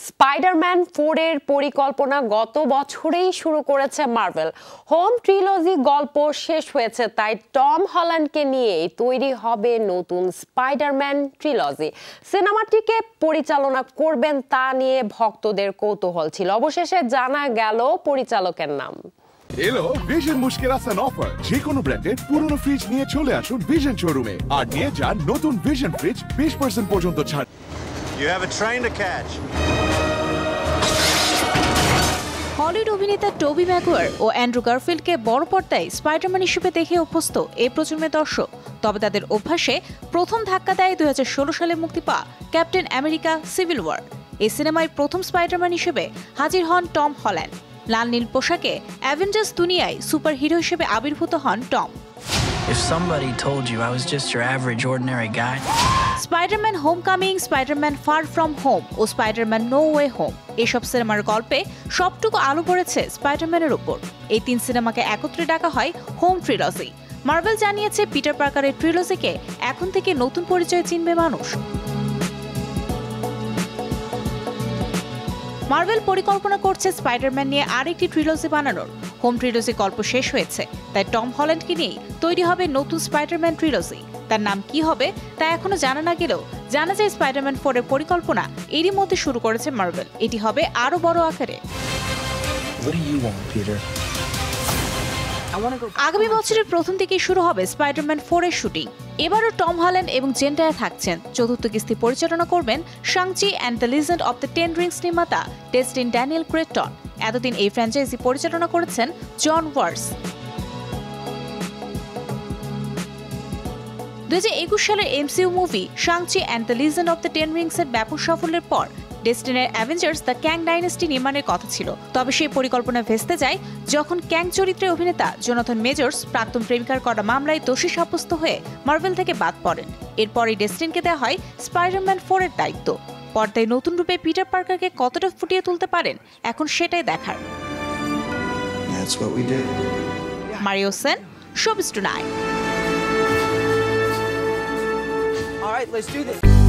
Spiderman 4 এর পরিকল্পনা গত বছরেই শুরু করেছে মার্ভেল। হোম ট্রিলজি গল্প শেষ হয়েছে, তাই টম হল্যান্ডকে নিয়েই তৈরি হবে নতুন স্পাইডারম্যান ট্রিলজি। সিনেমাটিকে পরিচালনা করবেন তা নিয়ে ভক্তদের কৌতূহল ছিল। অবশেষে জানা গেল পরিচালকের নাম। এলো ভিশন মুশকিল আসান অফার। যে কোনো ব্র্যান্ডের পুরনো ফ্রিজ নিয়ে চলে আসুন ভিশন শোরুমে আর নিয়ে যান নতুন ভিশন ফ্রিজ 20% পর্যন্ত ছাড়। You have a train to catch. Hollywood অভিনেতা টবি ম্যাগুয়ার ও অ্যান্ড্রু গারফিল্ডকে বড় পর্দায় স্পাইডারম্যান হিসেবে দেখে অভ্যস্ত এই প্রজন্মের দর্শক। তবে তাদের অভ্যাসে প্রথম ধাক্কা দেয় 2016 সালে মুক্তি পাওয়া ক্যাপ্টেন আমেরিকা সিভিল ওয়ার। এই সিনেমায় প্রথম স্পাইডারম্যান হিসেবে হাজির হন টম হল্যান্ড। লাল নীল পোশাকে অ্যাভেঞ্জার্স দুনিয়ায় সুপার হিরো হিসেবে আবির্ভূত হন Tom. If somebody told you I was just your average ordinary guy. Spiderman homecoming, Spiderman far from home ও স্পাইডারম্যান নো ওয়ে হোম এসব সিনেমার গল্পে সবটুকু আলো পড়েছে স্পাইডারম্যানের উপর। এই 3 সিনেমাকে একত্রে ডাকা হয় হোম ট্রিলজি। মার্ভেল জানিয়েছে পিটার পার্কারের ট্রিলজিকে এখন থেকে নতুন পরিচয়ে চিনবে মানুষ। মার্ভেল পরিকল্পনা করছে স্পাইডারম্যান নিয়ে আরেকটি ট্রিলজি বানানোর। হোম ট্রিলজি গল্প শেষ হয়েছে, তাই টম হল্যান্ডকে নিয়ে তৈরি হবে নতুন স্পাইডারম্যান ট্রিলজি। তার নাম কি হবে তা এখনো জানা না গেলেও জানা যায় স্পাইডারম্যান 4 এর পরিকল্পনা এরই মধ্যে শুরু করেছে মার্ভেল। এটি হবে আরো বড় আকারে। আগামী বছরের প্রথম থেকেই শুরু হবে স্পাইডারম্যান 4 এর শুটিং। এবারও টম হল্যান্ড এবং জেন্ডায়া থাকছেন। চতুর্থ কিস্তি পরিচালনা করবেন Shang Chi and the legend of the 10 rings নির্মাতা ডেস্টিন ড্যানিয়েল ক্রেটন। এতদিন এই ফ্র্যাঞ্চাইজি পরিচালনা করেছেন জন ওয়ার্স। 2021 সালের MCU movie Shang Chi and the legend of the 10 rings এর ব্যাপক সাফল্যের পর ডেস্টিনের অ্যাভেঞ্জার্স দ্য ক্যাং ডাইনেস্টি নির্মাণের কথা ছিল। তবে সেই পরিকল্পনা ভেস্তে যায় যখন ক্যাং চরিত্রের অভিনেতা জোনাথন মেজর্স প্রাক্তন প্রেমিকার করা মামলায় দোষী সাব্যস্ত হয়ে মার্ভেল থেকে বাদ পড়েন। এরপরই ডেস্টিনকে দেওয়া হয় স্পাইডারম্যান 4 এর দায়িত্ব। পর্দায় নতুন রূপে পিটার পার্কারকে কতটা ফুটিয়ে তুলতে পারেন এখন সেটাই দেখার। Mario Sen, showbiz tonight. All right, let's do this.